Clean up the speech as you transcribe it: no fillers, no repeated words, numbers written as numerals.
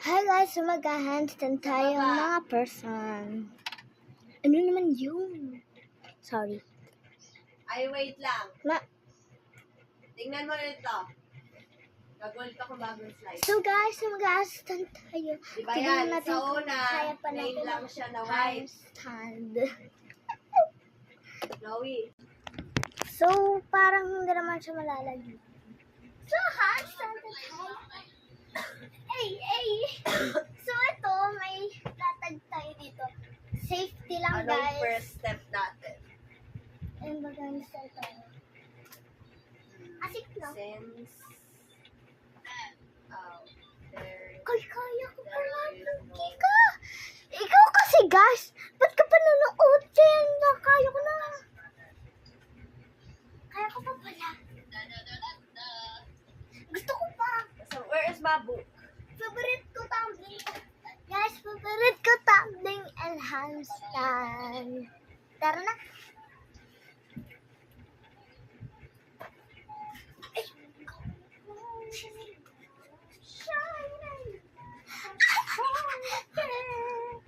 Hi guys, so mag-handstand tayo mga person. Ano naman yun? Sorry. Ay, wait lang. Ma Tingnan mo ito. Gag-hold ako bagong slide. so guys, so mag-handstand tayo. Diba Tignan yan? natin Sa kung una, kaya pa plain natin lang siya na white. handstand. Chloe. So, parang hindi naman siya malalagay. So, handstand tayo. Ay! So, ito, may tatag tayo dito. Safety lang, Anong guys. first step natin? And maganda ito. Asik lang. Since there Kaya ko pala. Kika! Ikaw kasi, guys. Ba't ka pa nanood din? Kaya ko na. Kaya ko pa pala. Gusto ko pa. So, where is my book? Favorite ko tumbling. Guys, favorite ko tumbling and handstand. Tara na.